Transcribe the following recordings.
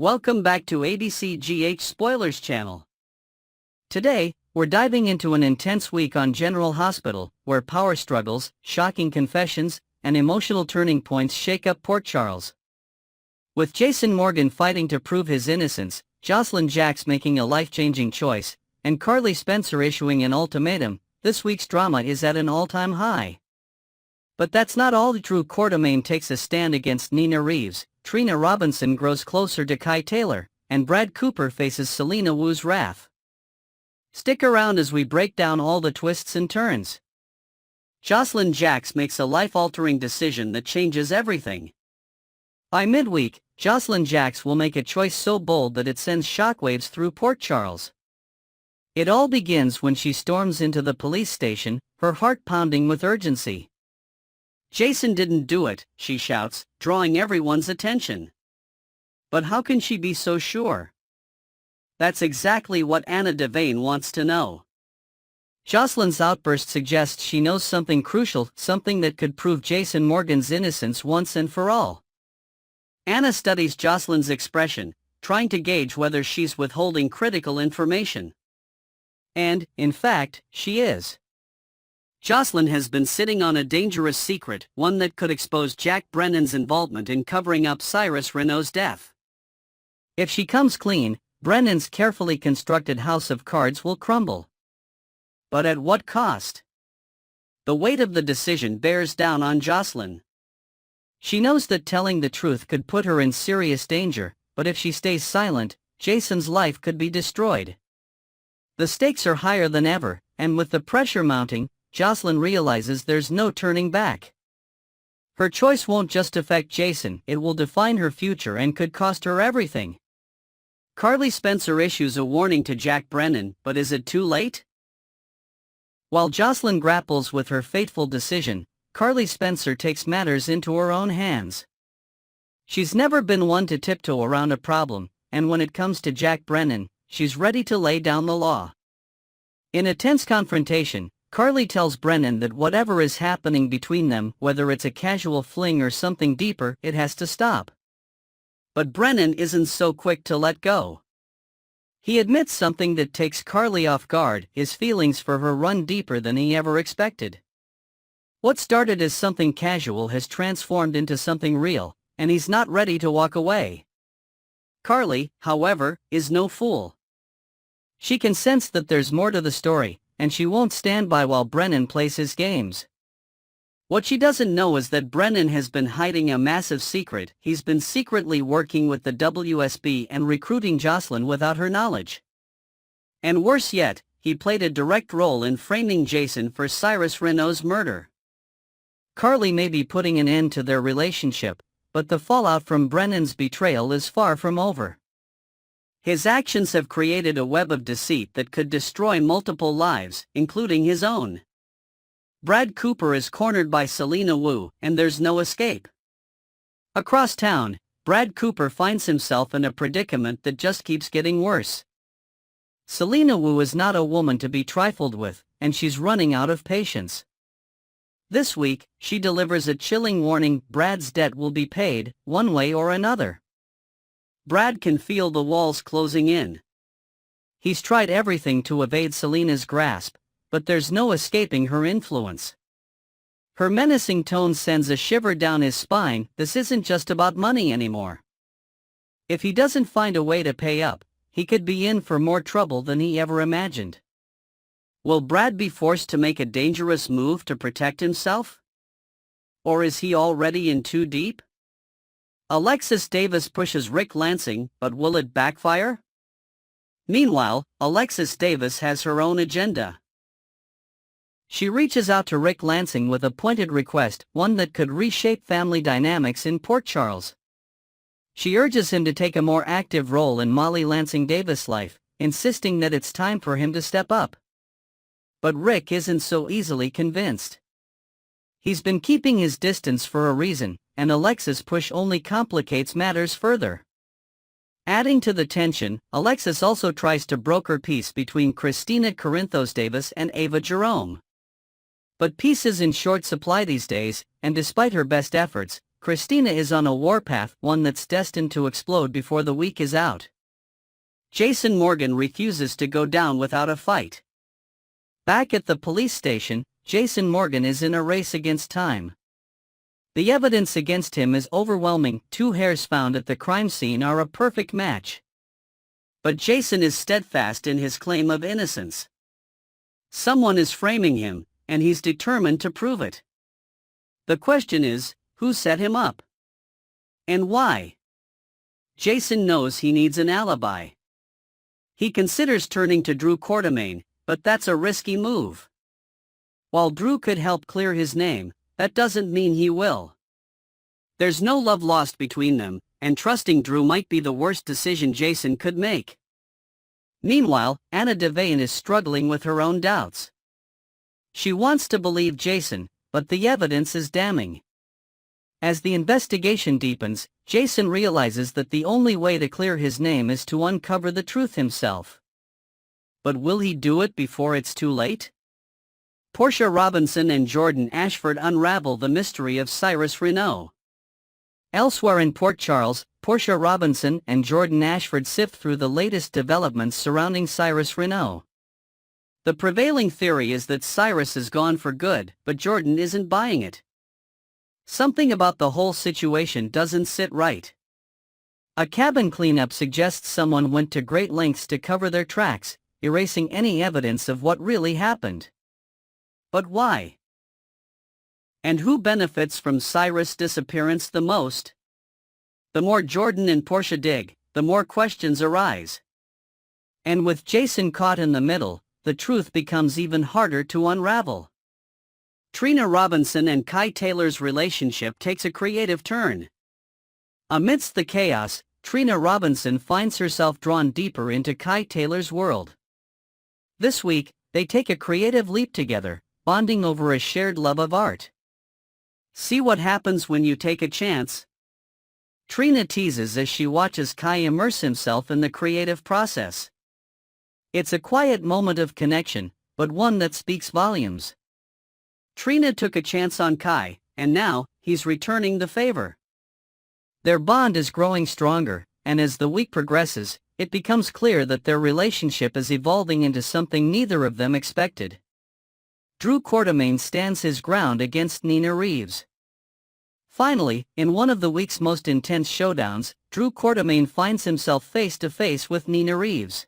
Welcome back to ABC GH Spoilers channel. Today, we're diving into an intense week on General Hospitал, where power struggles, shocking confessions, and emotional turning points shake up Port Charles. With Jason Morgan fighting to prove his innocence, Jocelyn Jacks making a life-changing choice, and Carly Spencer issuing an ultimatum, this week's drama is at an all-time high. But that's not all. Drew Quartermaine takes a stand against Nina Reeves, Trina Robinson grows closer to Kai Taylor, and Brad Cooper faces Selena Wu's wrath. Stick around as we break down all the twists and turns. Jocelyn Jacks makes a life-altering decision that changes everything. By midweek, Jocelyn Jacks will make a choice so bold that it sends shockwaves through Port Charles. It all begins when she storms into the police station, her heart pounding with urgency. "Jason didn't do it," she shouts, drawing everyone's attention. But how can she be so sure? That's exactly what Anna Devane wants to know. Jocelyn's outburst suggests she knows something crucial, something that could prove Jason Morgan's innocence once and for all. Anna studies Jocelyn's expression, trying to gauge whether she's withholding critical information. And, in fact, she is. Jocelyn has been sitting on a dangerous secret, one that could expose Jack Brennan's involvement in covering up Cyrus Renault's death. If she comes clean, Brennan's carefully constructed house of cards will crumble. But at what cost? The weight of the decision bears down on Jocelyn. She knows that telling the truth could put her in serious danger, but if she stays silent, Jason's life could be destroyed. The stakes are higher than ever, and with the pressure mounting, Jocelyn realizes there's no turning back. Her choice won't just affect Jason, it will define her future and could cost her everything. Carly Spencer issues a warning to Jack Brennan, but is it too late? While Jocelyn grapples with her fateful decision, Carly Spencer takes matters into her own hands. She's never been one to tiptoe around a problem, and when it comes to Jack Brennan, she's ready to lay down the law. In a tense confrontation, Carly tells Brennan that whatever is happening between them, whether it's a casual fling or something deeper, it has to stop. But Brennan isn't so quick to let go. He admits something that takes Carly off guard: his feelings for her run deeper than he ever expected. What started as something casual has transformed into something real, and he's not ready to walk away. Carly, however, is no fool. She can sense that there's more to the story, and she won't stand by while Brennan plays his games. What she doesn't know is that Brennan has been hiding a massive secret. He's been secretly working with the WSB and recruiting Jocelyn without her knowledge. And worse yet, he played a direct role in framing Jason for Cyrus Renault's murder. Carly may be putting an end to their relationship, but the fallout from Brennan's betrayal is far from over. His actions have created a web of deceit that could destroy multiple lives, including his own. Brad Cooper is cornered by Selena Wu, and there's no escape. Across town, Brad Cooper finds himself in a predicament that just keeps getting worse. Selena Wu is not a woman to be trifled with, and she's running out of patience. This week, she delivers a chilling warning: Brad's debt will be paid, one way or another. Brad can feel the walls closing in. He's tried everything to evade Selena's grasp, but there's no escaping her influence. Her menacing tone sends a shiver down his spine. This isn't just about money anymore. If he doesn't find a way to pay up, he could be in for more trouble than he ever imagined. Will Brad be forced to make a dangerous move to protect himself? Or is he already in too deep? Alexis Davis pushes Rick Lansing, but will it backfire? Meanwhile, Alexis Davis has her own agenda. She reaches out to Rick Lansing with a pointed request, one that could reshape family dynamics in Port Charles. She urges him to take a more active role in Molly Lansing Davis' life, insisting that it's time for him to step up. But Rick isn't so easily convinced. He's been keeping his distance for a reason, and Alexis' push only complicates matters further. Adding to the tension, Alexis also tries to broker peace between Christina Corinthos Davis and Ava Jerome. But peace is in short supply these days, and despite her best efforts, Christina is on a warpath, one that's destined to explode before the week is out. Jason Morgan refuses to go down without a fight. Back at the police station, Jason Morgan is in a race against time. The evidence against him is overwhelming. 2 hairs found at the crime scene are a perfect match. But Jason is steadfast in his claim of innocence. Someone is framing him, and he's determined to prove it. The question is, who set him up? And why? Jason knows he needs an alibi. He considers turning to Drew Quartermain, but that's a risky move. While Drew could help clear his name, that doesn't mean he will. There's no love lost between them, and trusting Drew might be the worst decision Jason could make. Meanwhile, Anna Devane is struggling with her own doubts. She wants to believe Jason, but the evidence is damning. As the investigation deepens, Jason realizes that the only way to clear his name is to uncover the truth himself. But will he do it before it's too late? Portia Robinson and Jordan Ashford unravel the mystery of Cyrus Renault. Elsewhere in Port Charles, Portia Robinson and Jordan Ashford sift through the latest developments surrounding Cyrus Renault. The prevailing theory is that Cyrus is gone for good, but Jordan isn't buying it. Something about the whole situation doesn't sit right. A cabin cleanup suggests someone went to great lengths to cover their tracks, erasing any evidence of what really happened. But why? And who benefits from Cyrus' disappearance the most? The more Jordan and Portia dig, the more questions arise. And with Jason caught in the middle, the truth becomes even harder to unravel. Trina Robinson and Kai Taylor's relationship takes a creative turn. Amidst the chaos, Trina Robinson finds herself drawn deeper into Kai Taylor's world. This week, they take a creative leap together, bonding over a shared love of art. See what happens when you take a chance? Trina teases as she watches Kai immerse himself in the creative process. It's a quiet moment of connection, but one that speaks volumes. Trina took a chance on Kai, and now, he's returning the favor. Their bond is growing stronger, and as the week progresses, it becomes clear that their relationship is evolving into something neither of them expected. Drew Quartermain stands his ground against Nina Reeves. Finally, in one of the week's most intense showdowns, Drew Quartermain finds himself face to face with Nina Reeves.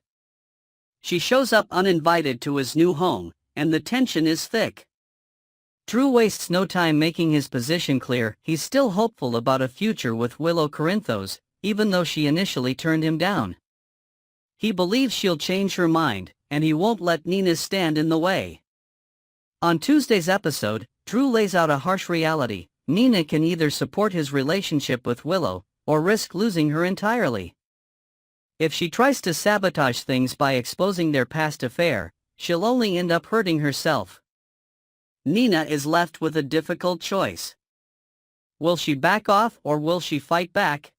She shows up uninvited to his new home, and the tension is thick. Drew wastes no time making his position clear. He's still hopeful about a future with Willow Corinthos, even though she initially turned him down. He believes she'll change her mind, and he won't let Nina stand in the way. On Tuesday's episode, Drew lays out a harsh reality. Nina can either support his relationship with Willow, or risk losing her entirely. If she tries to sabotage things by exposing their past affair, she'll only end up hurting herself. Nina is left with a difficult choice. Will she back off or will she fight back?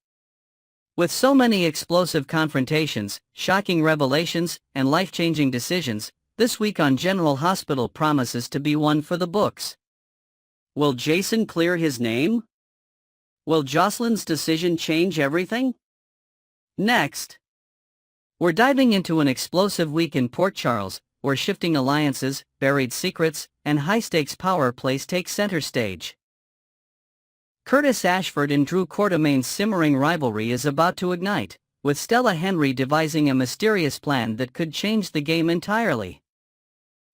With so many explosive confrontations, shocking revelations, and life-changing decisions, this week on General Hospital promises to be one for the books. Will Jason clear his name? Will Jocelyn's decision change everything? Next, we're diving into an explosive week in Port Charles, where shifting alliances, buried secrets, and high-stakes power plays take center stage. Curtis Ashford and Drew Quartermain's simmering rivalry is about to ignite, with Stella Henry devising a mysterious plan that could change the game entirely.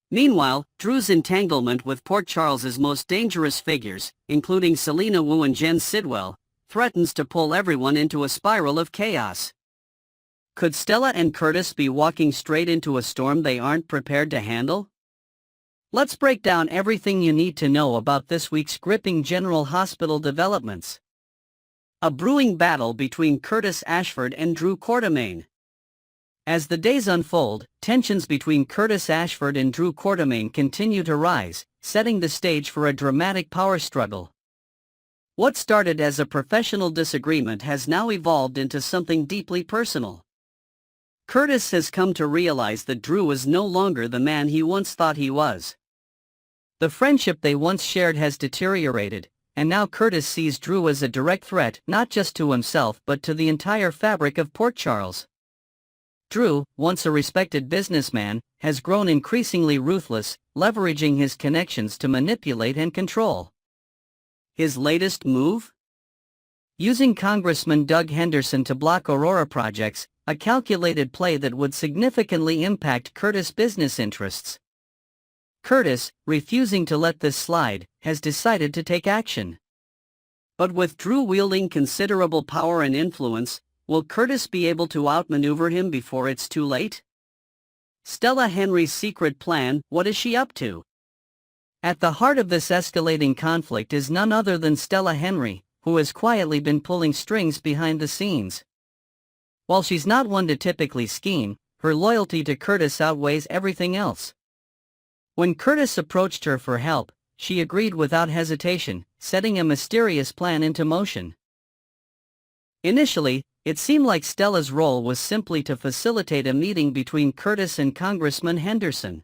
Meanwhile, Drew's entanglement with Port Charles's most dangerous figures, including Selena Wu and Jen Sidwell, threatens to pull everyone into a spiral of chaos. Could Stella and Curtis be walking straight into a storm they aren't prepared to handle? Let's break down everything you need to know about this week's gripping General Hospital developments. A brewing battle between Curtis Ashford and Drew Quartermain. As the days unfold, tensions between Curtis Ashford and Drew Quartermain continue to rise, setting the stage for a dramatic power struggle. What started as a professional disagreement has now evolved into something deeply personal. Curtis has come to realize that Drew is no longer the man he once thought he was. The friendship they once shared has deteriorated, and now Curtis sees Drew as a direct threat not just to himself but to the entire fabric of Port Charles. Drew, once a respected businessman, has grown increasingly ruthless, leveraging his connections to manipulate and control. His latest move? Using Congressman Doug Henderson to block Aurora projects, a calculated play that would significantly impact Curtis' business interests. Curtis, refusing to let this slide, has decided to take action. But with Drew wielding considerable power and influence, will Curtis be able to outmaneuver him before it's too late? Stella Henry's secret plan, what is she up to? At the heart of this escalating conflict is none other than Stella Henry, who has quietly been pulling strings behind the scenes. While she's not one to typically scheme, her loyalty to Curtis outweighs everything else. When Curtis approached her for help, she agreed without hesitation, setting a mysterious plan into motion. Initially, it seemed like Stella's role was simply to facilitate a meeting between Curtis and Congressman Henderson.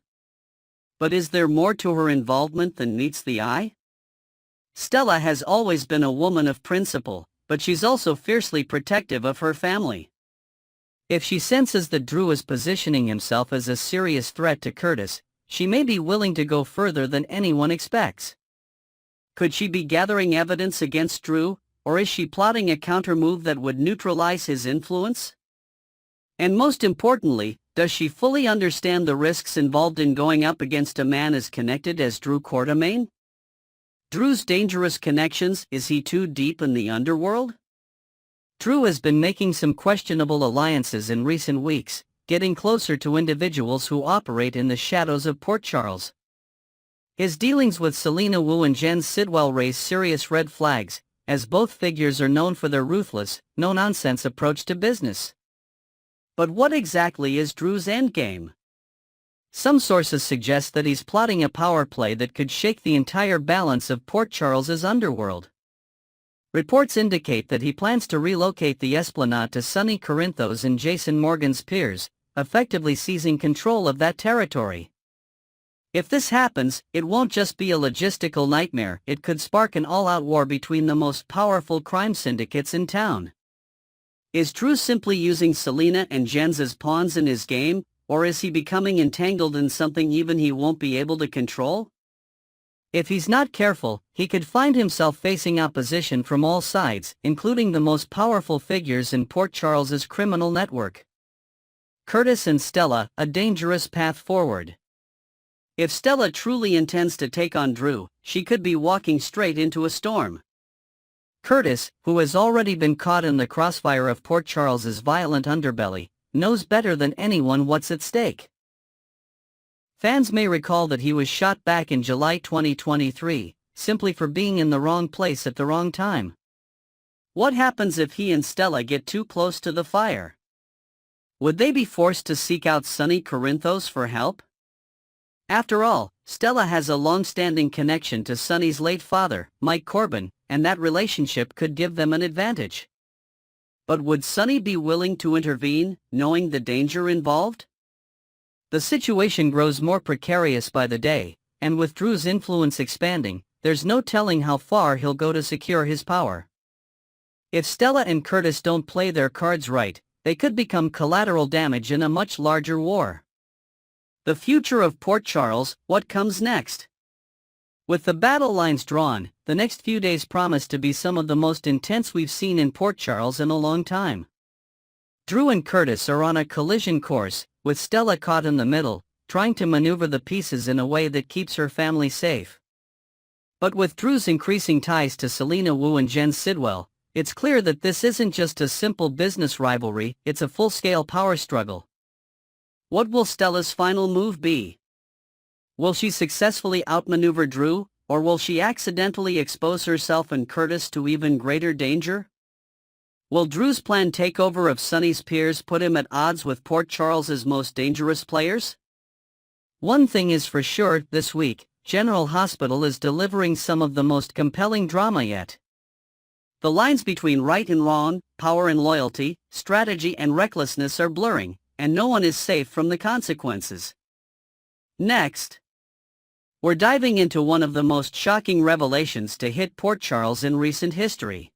But is there more to her involvement than meets the eye? Stella has always been a woman of principle, but she's also fiercely protective of her family. If she senses that Drew is positioning himself as a serious threat to Curtis, she may be willing to go further than anyone expects. Could she be gathering evidence against Drew, or is she plotting a countermove that would neutralize his influence? And most importantly, does she fully understand the risks involved in going up against a man as connected as Drew Quartermain? Drew's dangerous connections, is he too deep in the underworld? Drew has been making some questionable alliances in recent weeks, getting closer to individuals who operate in the shadows of Port Charles. His dealings with Selena Wu and Jen Sidwell raise serious red flags, as both figures are known for their ruthless, no-nonsense approach to business. But what exactly is Drew's endgame? Some sources suggest that he's plotting a power play that could shake the entire balance of Port Charles's underworld. Reports indicate that he plans to relocate the Esplanade to sunny Corinthos and Jason Morgan's piers, effectively seizing control of that territory. If this happens, it won't just be a logistical nightmare, it could spark an all-out war between the most powerful crime syndicates in town. Is Drew simply using Selena and Jens as pawns in his game, or is he becoming entangled in something even he won't be able to control? If he's not careful, he could find himself facing opposition from all sides, including the most powerful figures in Port Charles's criminal network. Curtis and Stella, a dangerous path forward. If Stella truly intends to take on Drew, she could be walking straight into a storm. Curtis, who has already been caught in the crossfire of Port Charles's violent underbelly, knows better than anyone what's at stake. Fans may recall that he was shot back in July 2023, simply for being in the wrong place at the wrong time. What happens if he and Stella get too close to the fire? Would they be forced to seek out sunny Corinthos for help? After all, Stella has a long-standing connection to Sonny's late father, Mike Corbin, and that relationship could give them an advantage. But would Sonny be willing to intervene, knowing the danger involved? The situation grows more precarious by the day, and with Drew's influence expanding, there's no telling how far he'll go to secure his power. If Stella and Curtis don't play their cards right, they could become collateral damage in a much larger war. The future of Port Charles, what comes next? With the battle lines drawn, the next few days promise to be some of the most intense we've seen in Port Charles in a long time. Drew and Curtis are on a collision course, with Stella caught in the middle, trying to maneuver the pieces in a way that keeps her family safe. But with Drew's increasing ties to Selena Wu and Jen Sidwell, it's clear that this isn't just a simple business rivalry, it's a full-scale power struggle. What will Stella's final move be? Will she successfully outmaneuver Drew, or will she accidentally expose herself and Curtis to even greater danger? Will Drew's planned takeover of Sonny's piers put him at odds with Port Charles's most dangerous players? One thing is for sure, this week, General Hospital is delivering some of the most compelling drama yet. The lines between right and wrong, power and loyalty, strategy and recklessness are blurring, and no one is safe from the consequences. Next. We're diving into one of the most shocking revelations to hit Port Charles in recent history.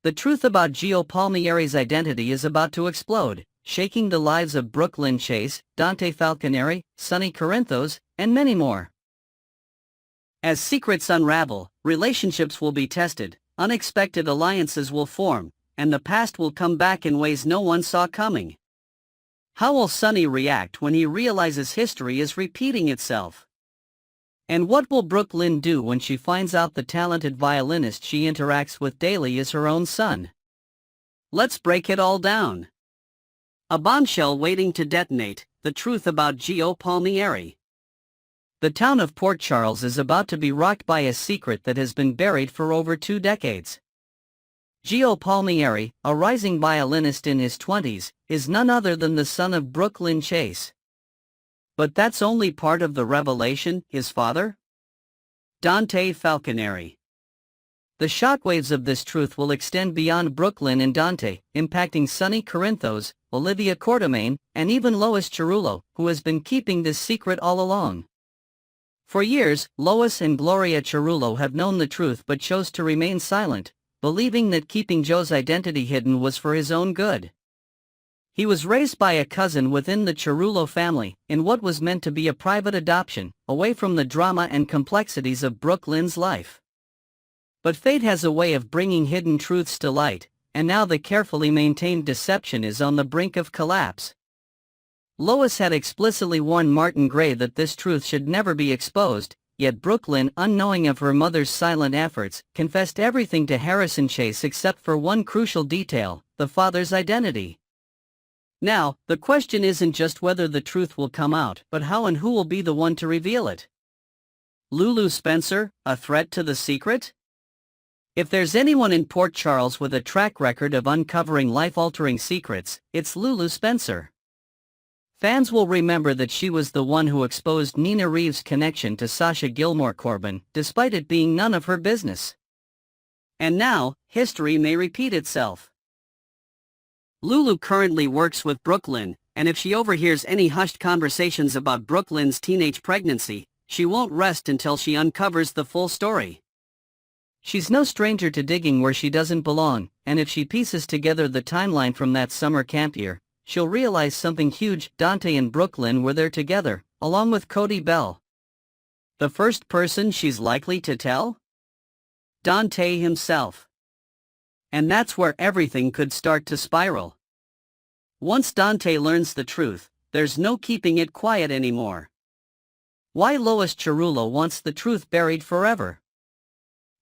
The truth about Gio Palmieri's identity is about to explode, shaking the lives of Brooklyn Chase, Dante Falconeri, Sonny Corinthos, and many more. As secrets unravel, relationships will be tested, unexpected alliances will form, and the past will come back in ways no one saw coming. How will Sonny react when he realizes history is repeating itself? And what will Brooklyn do when she finds out the talented violinist she interacts with daily is her own son? Let's break it all down. A bombshell waiting to detonate, the truth about Gio Palmieri. The town of Port Charles is about to be rocked by a secret that has been buried for over 2 decades. Gio Palmieri, a rising violinist in his 20s, is none other than the son of Brooklyn Chase. But that's only part of the revelation, his father? Dante Falconeri. The shockwaves of this truth will extend beyond Brooklyn and Dante, impacting Sonny Corinthos, Olivia Quartermain, and even Lois Cerullo, who has been keeping this secret all along. For years, Lois and Gloria Cerullo have known the truth but chose to remain silent, believing that keeping Joe's identity hidden was for his own good. He was raised by a cousin within the Cerullo family, in what was meant to be a private adoption, away from the drama and complexities of Brooklyn's life. But fate has a way of bringing hidden truths to light, and now the carefully maintained deception is on the brink of collapse. Lois had explicitly warned Martin Gray that this truth should never be exposed, yet Brooklyn, unknowing of her mother's silent efforts, confessed everything to Harrison Chase except for one crucial detail, the father's identity. Now, the question isn't just whether the truth will come out, but how and who will be the one to reveal it. Lulu Spencer, a threat to the secret? If there's anyone in Port Charles with a track record of uncovering life-altering secrets, it's Lulu Spencer. Fans will remember that she was the one who exposed Nina Reeves' connection to Sasha Gilmore Corbin, despite it being none of her business. And now, history may repeat itself. Lulu currently works with Brooklyn, and if she overhears any hushed conversations about Brooklyn's teenage pregnancy, she won't rest until she uncovers the full story. She's no stranger to digging where she doesn't belong, and if she pieces together the timeline from that summer camp year, she'll realize something huge. Dante and Brooklyn were there together, along with Cody Bell. The first person she's likely to tell? Dante himself. And that's where everything could start to spiral. Once Dante learns the truth, there's no keeping it quiet anymore. Why Lois Cerullo wants the truth buried forever?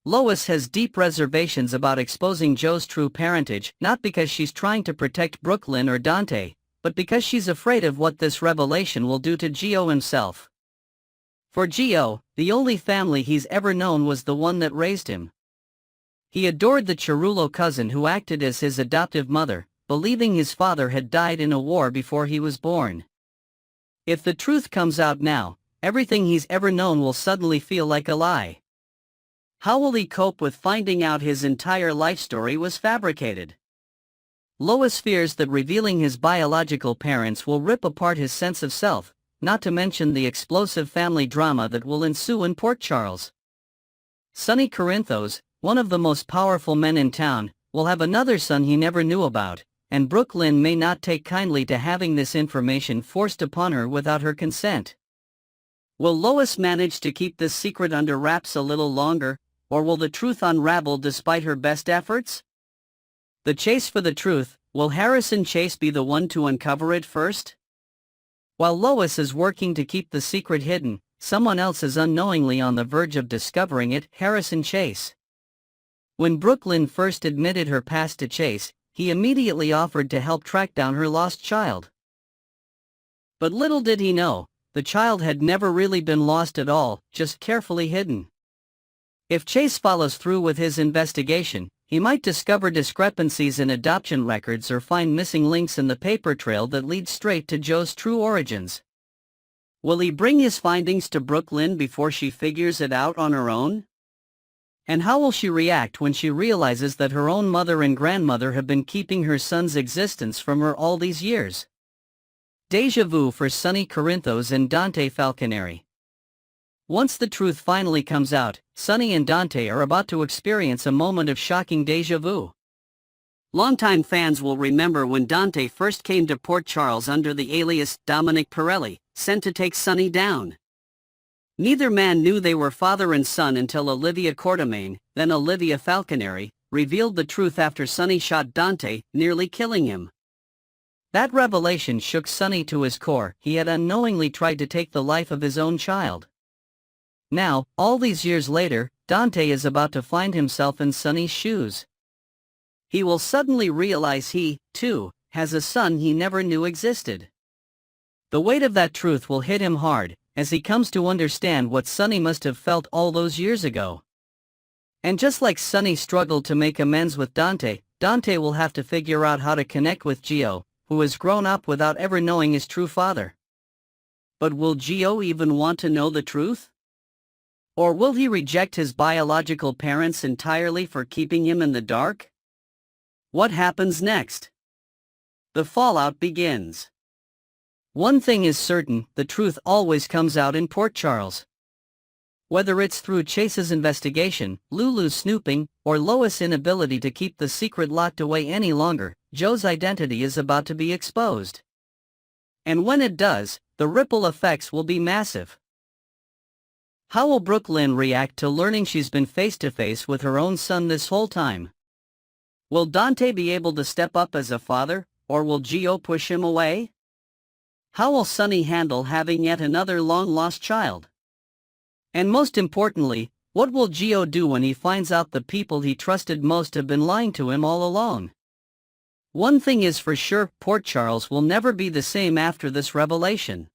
Lois has deep reservations about exposing Joe's true parentage, not because she's trying to protect Brooklyn or Dante, but because she's afraid of what this revelation will do to Gio himself. For Gio, the only family he's ever known was the one that raised him. He adored the Cerullo cousin who acted as his adoptive mother, believing his father had died in a war before he was born. If the truth comes out now, everything he's ever known will suddenly feel like a lie. How will he cope with finding out his entire life story was fabricated? Lois fears that revealing his biological parents will rip apart his sense of self, not to mention the explosive family drama that will ensue in Port Charles. Sonny Corinthos, one of the most powerful men in town, will have another son he never knew about, and Brooklyn may not take kindly to having this information forced upon her without her consent. Will Lois manage to keep this secret under wraps a little longer, or will the truth unravel despite her best efforts? The chase for the truth, will Harrison Chase be the one to uncover it first? While Lois is working to keep the secret hidden, someone else is unknowingly on the verge of discovering it, Harrison Chase. When Brooklyn first admitted her past to Chase, he immediately offered to help track down her lost child. But little did he know, the child had never really been lost at all, just carefully hidden. If Chase follows through with his investigation, he might discover discrepancies in adoption records or find missing links in the paper trail that leads straight to Joe's true origins. Will he bring his findings to Brooklyn before she figures it out on her own? And how will she react when she realizes that her own mother and grandmother have been keeping her son's existence from her all these years? Deja vu for Sonny Corinthos and Dante Falconeri. Once the truth finally comes out, Sunny and Dante are about to experience a moment of shocking déjà vu. Longtime fans will remember when Dante first came to Port Charles under the alias Dominic Pirelli, sent to take Sunny down. Neither man knew they were father and son until Olivia Quartermaine, then Olivia Falconeri, revealed the truth after Sunny shot Dante, nearly killing him. That revelation shook Sunny to his core. He had unknowingly tried to take the life of his own child. Now, all these years later, Dante is about to find himself in Sunny's shoes. He will suddenly realize he, too, has a son he never knew existed. The weight of that truth will hit him hard, as he comes to understand what Sunny must have felt all those years ago. And just like Sunny struggled to make amends with Dante, Dante will have to figure out how to connect with Gio, who has grown up without ever knowing his true father. But will Gio even want to know the truth? Or will he reject his biological parents entirely for keeping him in the dark? What happens next? The fallout begins. One thing is certain, the truth always comes out in Port Charles. Whether it's through Chase's investigation, Lulu's snooping, or Lois' inability to keep the secret locked away any longer, Joe's identity is about to be exposed. And when it does, the ripple effects will be massive. How will Brooklyn react to learning she's been face to face with her own son this whole time? Will Dante be able to step up as a father, or will Gio push him away? How will Sunny handle having yet another long-lost child? And most importantly, what will Gio do when he finds out the people he trusted most have been lying to him all along? One thing is for sure, Port Charles will never be the same after this revelation.